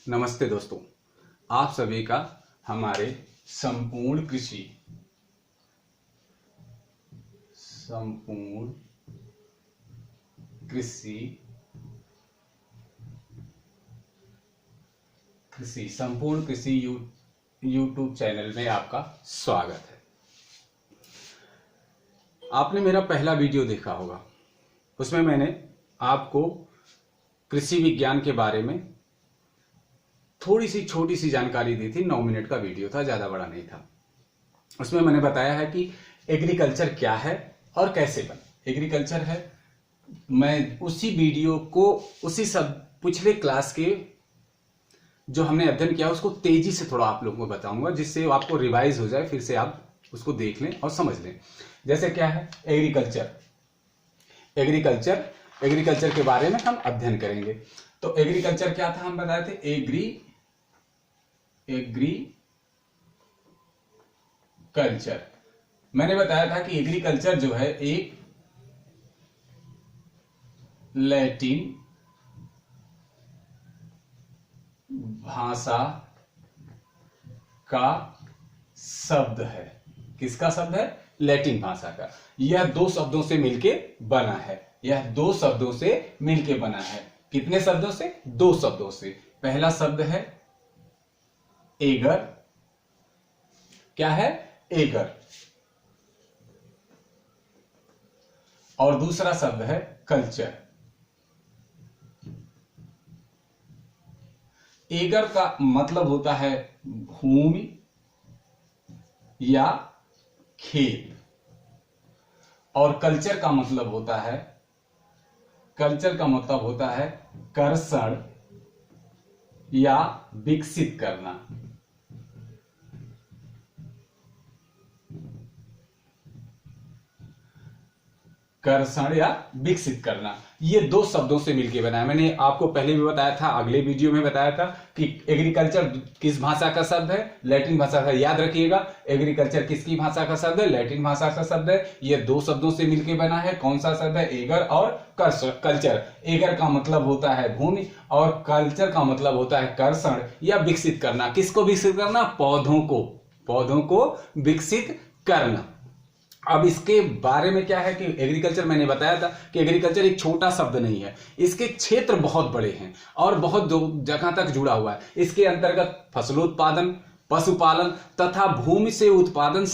नमस्ते दोस्तों, आप सभी का हमारे संपूर्ण कृषि यूट्यूब चैनल में आपका स्वागत है। आपने मेरा पहला वीडियो देखा होगा, उसमें मैंने आपको कृषि विज्ञान के बारे में थोड़ी सी छोटी सी जानकारी दी थी। 9 मिनट का वीडियो था, ज़्यादा बड़ा नहीं था। उसमें मैंने बताया है कि एग्रीकल्चर क्या है और कैसे बने। एग्रीकल्चर है, मैं उसी वीडियो को उसी सब पिछले क्लास के जो हमने अध्ययन किया उसको तेजी से थोड़ा आप लोगों को बताऊंगा, जिससे आपको रिवाइज हो जाए, फिर से आप उसको देख लें और समझ लें। जैसे क्या है एग्रीकल्चर के बारे में हम अध्ययन करेंगे। तो एग्रीकल्चर क्या था, हम बताए थे एग्रीकल्चर। मैंने बताया था कि एग्रीकल्चर जो है एक लैटिन भाषा का शब्द है। किसका शब्द है? लैटिन भाषा का। यह 2 शब्दों से मिलके बना है। कितने शब्दों से? 2 शब्दों से। पहला शब्द है एगर। क्या है? एगर। और दूसरा शब्द है कल्चर। एगर का मतलब होता है भूमि या खेत, और कल्चर का मतलब होता है कर्षण या विकसित करना। कर्षण या विकसित करना, ये 2 शब्दों से मिलकर बना है। मैंने आपको पहले भी बताया था, अगले वीडियो में बताया था कि एग्रीकल्चर किस भाषा का शब्द है? लैटिन भाषा का। याद रखिएगा, एग्रीकल्चर किसकी भाषा का शब्द है? लैटिन भाषा का शब्द है। ये 2 शब्दों से मिलकर बना है। कौन सा शब्द है? एगर और कल्चर। एगर का मतलब होता है भूमि और कल्चर का मतलब होता है कर्षण या विकसित करना। किसको विकसित करना? पौधों को विकसित करना। अब इसके बारे में क्या है कि एग्रीकल्चर, मैंने बताया था कि एग्रीकल्चर एक छोटा शब्द नहीं है। इसके क्षेत्र बहुत बड़े हैं और बहुत जगह तक जुड़ा हुआ है। इसके अंतर्गत फसलोत्पादन, पशुपालन तथा भूमि से उत्पादन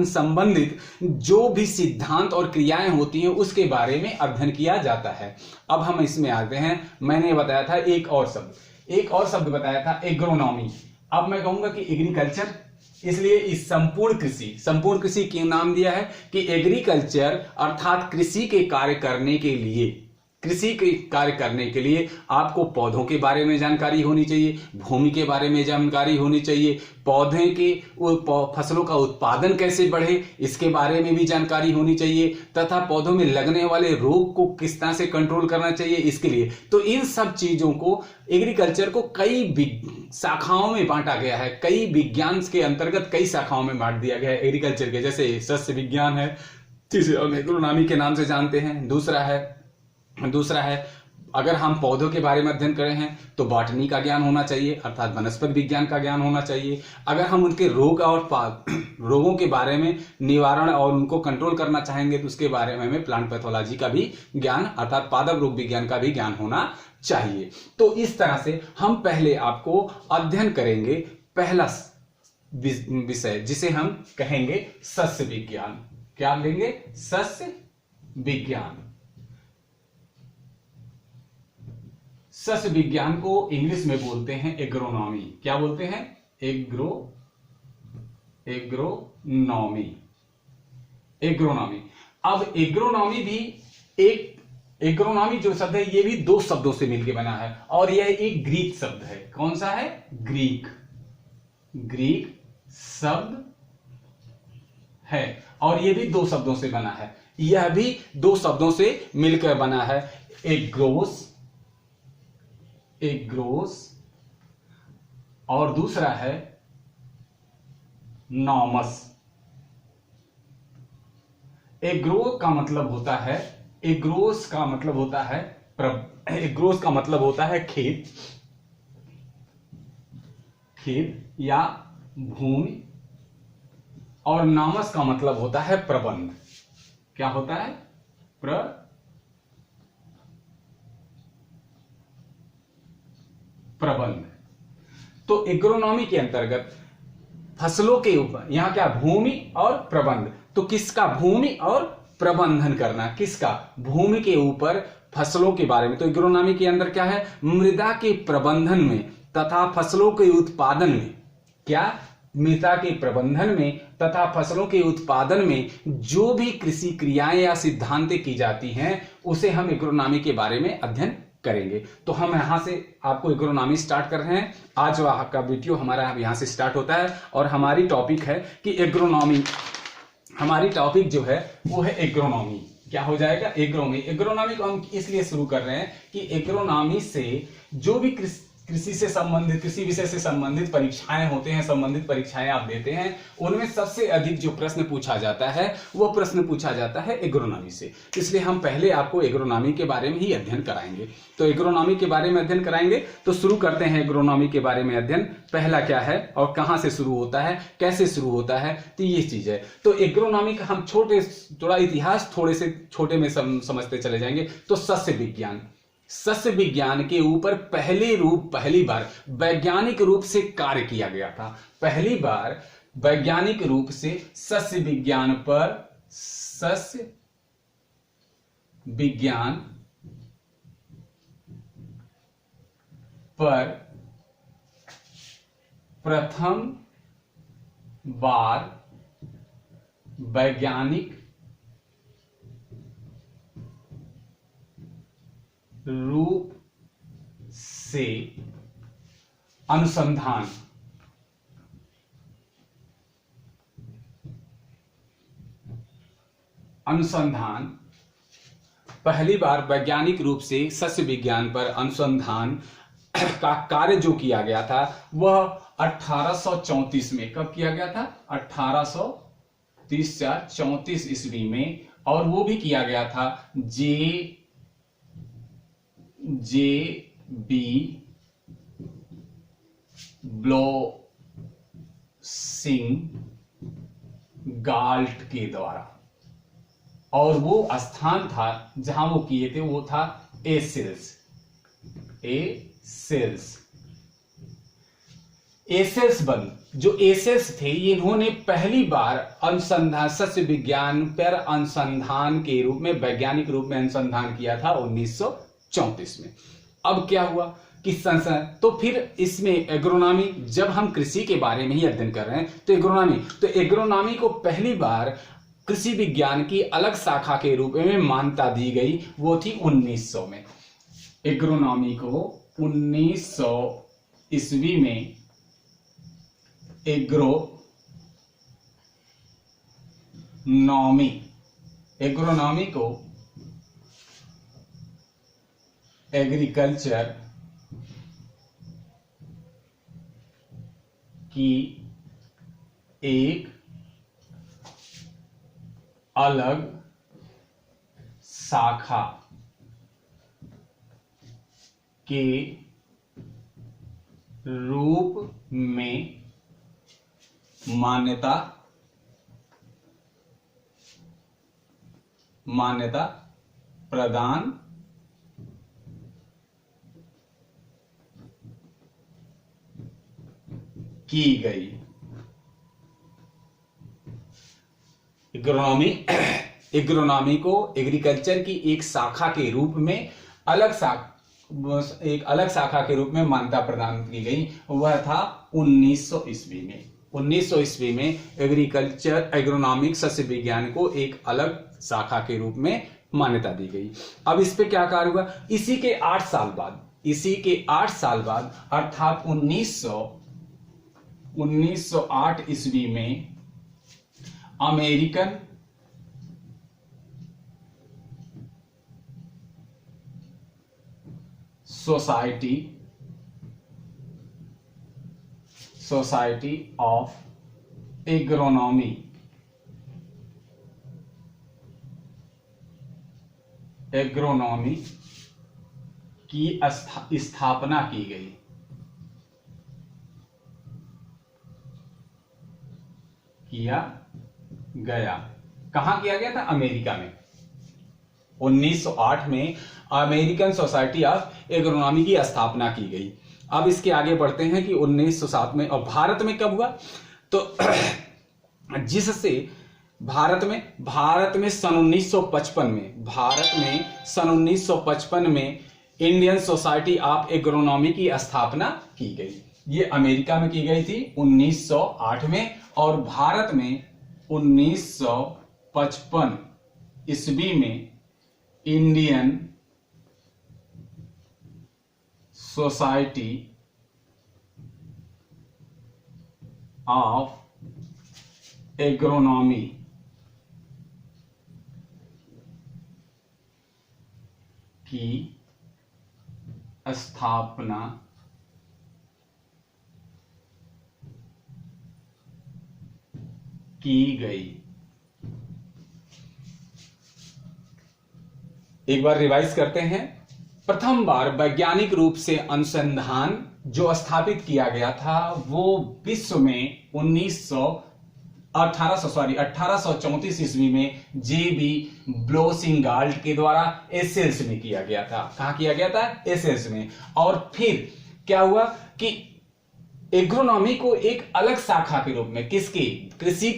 संबंधित जो भी सिद्धांत और क्रियाएं होती हैं उसके बारे में अध्ययन किया जाता है। अब हम इसमें आते हैं। मैंने बताया था एक और शब्द बताया था, एग्रोनॉमी। अब मैं कहूंगा कि एग्रीकल्चर, इसलिए इस संपूर्ण कृषि के नाम दिया है कि एग्रीकल्चर अर्थात कृषि के कार्य करने के लिए आपको पौधों के बारे में जानकारी होनी चाहिए, भूमि के बारे में जानकारी होनी चाहिए, पौधे के फसलों का उत्पादन कैसे बढ़े इसके बारे में भी जानकारी होनी चाहिए, तथा पौधों में लगने वाले रोग को किस तरह से कंट्रोल करना चाहिए इसके लिए। तो इन सब चीजों को, एग्रीकल्चर को कई शाखाओं में बांटा गया है। कई विज्ञान के अंतर्गत कई शाखाओं में बांट दिया गया है एग्रीकल्चर के। जैसे सस्य विज्ञान है, जिसे हम एग्रोनॉमी के नाम से जानते हैं। दूसरा है अगर हम पौधों के बारे में अध्ययन कर रहे हैं तो बॉटनी का ज्ञान होना चाहिए, अर्थात वनस्पति विज्ञान का ज्ञान होना चाहिए। अगर हम उनके रोगों के बारे में, निवारण और उनको कंट्रोल करना चाहेंगे तो उसके बारे में हमें प्लांट पैथोलॉजी का भी ज्ञान, अर्थात पादप रोग विज्ञान का भी ज्ञान होना चाहिए। तो इस तरह से हम पहले आपको अध्ययन करेंगे पहला विषय, जिसे हम कहेंगे सस्य विज्ञान। क्या लेंगे? सस्य विज्ञान। सस्य विज्ञान को इंग्लिश में बोलते हैं एग्रोनॉमी। क्या बोलते हैं? एग्रोनॉमी। अब एग्रोनॉमी जो शब्द है ये भी 2 शब्दों से मिलकर बना है और यह एक ग्रीक शब्द है। कौन सा है? ग्रीक शब्द है और यह भी 2 शब्दों से बना है। यह भी 2 शब्दों से मिलकर बना है, एग्रोस और दूसरा है नॉमस। एग्रोस का मतलब होता है एग्रोस का मतलब होता है खेत, खेत या भूमि, और नॉमस का मतलब होता है प्रबंध। क्या होता है? प्रबंध। तो एग्रोनॉमी के अंतर्गत फसलों के ऊपर, यहां क्या, भूमि और प्रबंध, तो किसका, भूमि और प्रबंधन करना, किसका, भूमि के ऊपर फसलों के बारे में। तो एग्रोनॉमी के अंदर क्या है, मृदा के प्रबंधन में तथा फसलों के उत्पादन में, क्या, मृदा के प्रबंधन में तथा फसलों के उत्पादन में जो भी कृषि क्रियाएं या सिद्धांतें की जाती हैं उसे हम एग्रोनॉमी के बारे में अध्ययन करेंगे। तो हम यहां से आपको एग्रोनॉमी स्टार्ट कर रहे हैं। आज का वीडियो हमारा यहां से स्टार्ट होता है और हमारी टॉपिक है कि एग्रोनॉमी, हमारी टॉपिक जो है वो है एग्रोनॉमी। क्या हो जाएगा? एग्रोनॉमी। एग्रोनॉमी को हम इसलिए शुरू कर रहे हैं कि एग्रोनॉमी से जो भी कृषि से संबंधित, कृषि विषय से संबंधित परीक्षाएं होते हैं, संबंधित परीक्षाएं आप देते हैं, उनमें सबसे अधिक जो प्रश्न पूछा जाता है वो प्रश्न पूछा जाता है एग्रोनॉमी से। इसलिए हम पहले आपको एग्रोनॉमी के बारे में ही अध्ययन कराएंगे। तो एग्रोनॉमी के बारे में अध्ययन कराएंगे, तो शुरू करते हैं एग्रोनॉमी के बारे में अध्ययन। पहला क्या है और कहां से शुरू होता है, कैसे शुरू होता है, तो ये चीज है। तो एग्रोनॉमी का हम थोड़ा इतिहास थोड़े से छोटे में समझते चले जाएंगे। तो सस्य विज्ञान, सस्य विज्ञान के ऊपर पहली बार वैज्ञानिक रूप से कार्य किया गया था। पहली बार वैज्ञानिक रूप से सस्य विज्ञान पर प्रथम बार वैज्ञानिक रूप से अनुसंधान पहली बार वैज्ञानिक रूप से सस्य विज्ञान पर अनुसंधान का कार्य जो किया गया था वह 1834 में, कब किया गया था? 1834 ईस्वी में। और वो भी किया गया था जे बी ब्लोसिंग गाल्ट के द्वारा। और वो स्थान था जहां वो किए थे वो था एसेल्स बंद। जो एसेल्स थे, इन्होंने पहली बार अनुसंधान, सस्य विज्ञान पर अनुसंधान के रूप में, वैज्ञानिक रूप में अनुसंधान किया था 1934 में। अब क्या हुआ कि तो फिर इसमें एग्रोनॉमी, जब हम कृषि के बारे में ही अध्ययन कर रहे हैं तो एग्रोनॉमी को पहली बार कृषि विज्ञान की अलग शाखा के रूप में मान्यता दी गई, वो थी 1900 में। एग्रोनॉमी को 1900 ईस्वी में एग्रोनॉमी को एग्रीकल्चर की एक अलग शाखा के रूप में मान्यता प्रदान की गई। एग्रोनॉमी को एग्रीकल्चर की एक शाखा के रूप में एक अलग शाखा के रूप में मान्यता प्रदान की गई, वह था 1900 ईस्वी में। 1900 ईस्वी में एग्रोनॉमिक सस्य विज्ञान को एक अलग शाखा के रूप में मान्यता दी गई। अब इस पे क्या कार्य हुआ? इसी के 8 साल बाद अर्थात 1908 ईस्वी में अमेरिकन सोसाइटी ऑफ एग्रोनॉमी की स्थापना की गई। किया गया। कहां किया गया था? अमेरिका में। 1908 में अमेरिकन सोसाइटी ऑफ एग्रोनॉमी की स्थापना की गई। अब इसके आगे बढ़ते हैं कि 1907 में, और भारत में कब हुआ? तो जिससे भारत में सन 1955 में इंडियन सोसाइटी ऑफ एग्रोनॉमी की स्थापना की गई। ये अमेरिका में की गई थी 1908 में, और भारत में 1955 ईस्वी में इंडियन सोसाइटी ऑफ एग्रोनॉमी की स्थापना की गई। एक बार रिवाइज करते हैं। प्रथम बार वैज्ञानिक रूप से अनुसंधान जो स्थापित किया गया था वो विश्व में 1834 ईस्वी में जेबी ब्लोसिंगाल्ट के द्वारा एसेल्स में किया गया था। कहां किया गया था? एसेल्स में। और फिर क्या हुआ कि एग्रोनॉमी को एक अलग शाखा के रूप में, किसकी? कृषि